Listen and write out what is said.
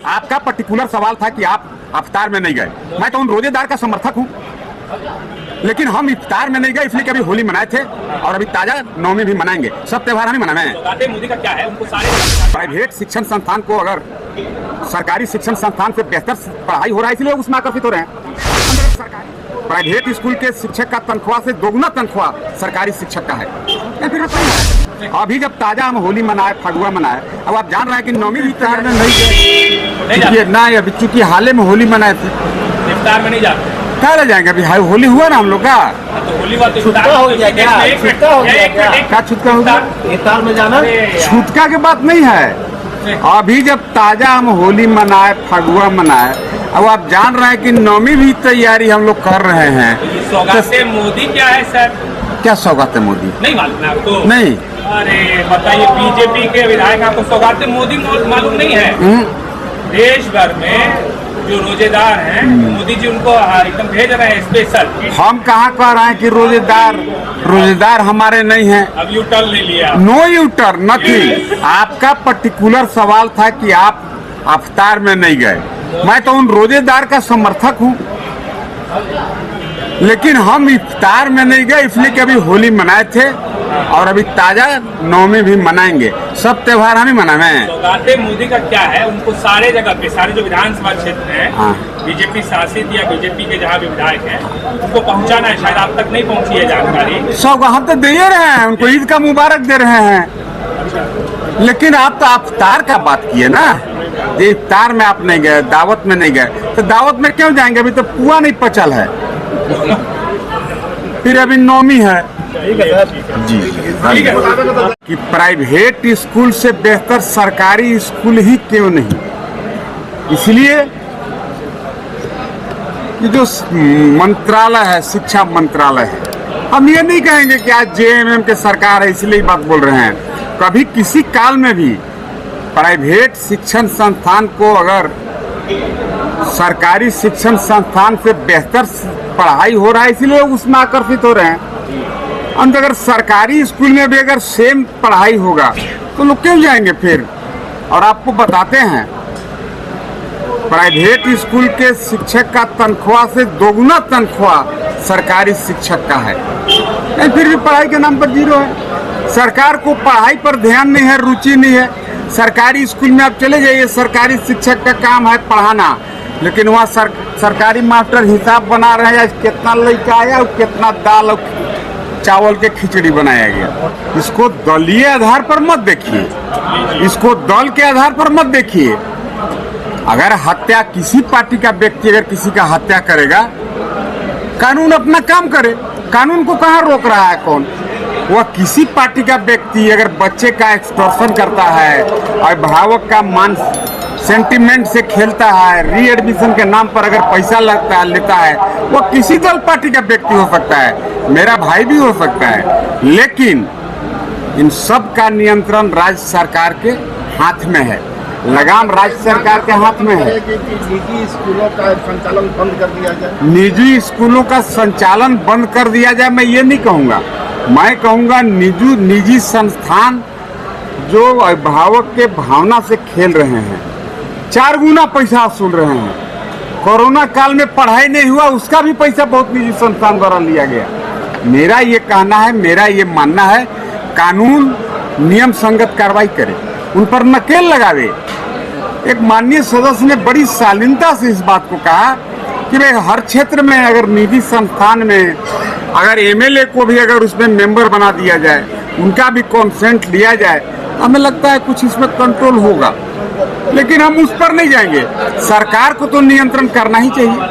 आपका पर्टिकुलर सवाल था कि आप इफ्तार में नहीं गए। मैं तो उन रोजेदार का समर्थक हूँ, लेकिन हम इफ्तार में नहीं गए इसलिए कभी होली मनाए थे और अभी ताजा नवमी भी मनाएंगे। सब त्योहार हम ही मनाए हैं। मोदी का क्या है, उनको सारे प्राइवेट शिक्षण संस्थान को अगर सरकारी शिक्षण संस्थान से बेहतर पढ़ाई हो रहा है इसलिए उसमें आकर्षित हो रहे हैं। प्राइवेट स्कूल के शिक्षक का तनख्वाह से दोगुना तनख्वाह सरकारी शिक्षक का है। फिर अभी जब ताजा हम होली मनाए, फगुआ मनाए, अब आप जान रहे हैं कि नौवीं भी त्योहार में नहीं गए ना। अभी चूंकि हाल में होली मनाए थे, इफ्तार में नहीं जाते। क्या ले जाएंगे? अभी होली हुआ ना हम लोग का, तो होली बात छुटका हो गया क्या? छुटका हो गया क्या? क्या छुटका होगा? इफ्तार में जाना छुटका की बात नहीं है। अभी जब ताजा हम होली मनाए, फगुआ मनाए, अब आप जान रहे हैं कि नौवीं भी तैयारी हम लोग कर रहे हैं। सौगात मोदी क्या है सर? क्या सौगात है मोदी? नहीं मालूम है आपको? नहीं। अरे बताइए, बीजेपी के विधायक आपको सौगात मोदी मालूम नहीं है? देश भर में जो रोजेदार हैं, मोदी जी उनको एकदम भेज रहे हैं स्पेशल। हम कहाँ कह रहे हैं कि रोजेदार हमारे नहीं हैं। अब यू टर्न ले लिया। No U turn nothing. आपका पर्टिकुलर सवाल था कि आप इफ्तार में नहीं गए। मैं तो उन रोजेदार का समर्थक हूँ, लेकिन हम इफ्तार में नहीं गए इसलिए कि अभी होली मनाए थे और अभी ताजा नवमी भी मनाएंगे। सब त्योहार हम ही मनाए हैं। सौगात मोदी का क्या है, उनको सारे जगह पे, सारे जो विधानसभा क्षेत्र हैं, बीजेपी शासित या बीजेपी के जहाँ भी विधायक हैं, उनको पहुँचाना है। शायद आप तक नहीं पहुँची है जानकारी। सौगात तो दे रहे हैं, उनको ईद का मुबारक दे रहे हैं। लेकिन आप तो इफ्तार का बात किए ना, ये इफ्तार में आप नहीं गए, दावत में नहीं गए, तो दावत में क्यों जाएंगे? अभी तो पुआ नहीं पचल है, फिर अभी नौमी है। जी कि प्राइवेट स्कूल से बेहतर सरकारी स्कूल ही क्यों नहीं। इसलिए ये जो मंत्रालय है, शिक्षा मंत्रालय है, हम ये नहीं कहेंगे कि आज जेएमएम के सरकार है इसलिए बात बोल रहे हैं। कभी किसी काल में भी प्राइवेट शिक्षण संस्थान को अगर सरकारी शिक्षण संस्थान से बेहतर पढ़ाई हो रहा है इसलिए लोग उसमें आकर्षित हो रहे हैं। अंत अगर सरकारी स्कूल में भी अगर सेम पढ़ाई होगा तो लोग क्यों जाएंगे फिर? और आपको बताते हैं, प्राइवेट स्कूल के शिक्षक का तनख्वाह से दोगुना तनख्वाह सरकारी शिक्षक का है। फिर भी पढ़ाई के नाम पर जीरो है। सरकार को पढ़ाई पर ध्यान नहीं है, रुचि नहीं है। सरकारी स्कूल में आप चले जाइए, सरकारी शिक्षक का काम है पढ़ाना, लेकिन वहाँ सरकारी मास्टर हिसाब बना रहे हैं कितना लड़का आया और कितना दाल और चावल के खिचड़ी बनाया गया। इसको दलीय आधार पर मत देखिए, इसको दल के आधार पर मत देखिए। अगर हत्या किसी पार्टी का व्यक्ति अगर किसी का हत्या करेगा, कानून अपना काम करे। कानून को कहाँ रोक रहा है कौन? वह किसी पार्टी का व्यक्ति अगर बच्चे का एक्सटॉर्शन करता है, अभिभावक का मान सेंटिमेंट से खेलता है, री एडमिशन के नाम पर अगर पैसा लेता है, वो किसी दल पार्टी का व्यक्ति हो सकता है, मेरा भाई भी हो सकता है। लेकिन इन सब का नियंत्रण राज्य सरकार के हाथ में है, लगाम राज्य सरकार के हाथ में है। निजी स्कूलों का संचालन बंद कर दिया जाए। निजी स्कूलों का संचालन बंद कर दिया जाए, मैं ये नहीं कहूँगा। मैं कहूँगा निजी संस्थान जो अभिभावक के भावना से खेल रहे हैं, 4 गुना पैसा वसूल रहे हैं। कोरोना काल में पढ़ाई नहीं हुआ, उसका भी पैसा बहुत निजी संस्थान द्वारा लिया गया। मेरा ये कहना है, मेरा ये मानना है, कानून नियम संगत कार्रवाई करे, उन पर नकेल लगावे। एक माननीय सदस्य ने बड़ी शालीनता से इस बात को कहा कि भाई हर क्षेत्र में अगर निजी संस्थान में अगर एमएलए को भी अगर उसमें मेंबर बना दिया जाए, उनका भी कॉन्सेंट लिया जाए, हमें लगता है कुछ इसमें कंट्रोल होगा। लेकिन हम उस पर नहीं जाएंगे, सरकार को तो नियंत्रण करना ही चाहिए।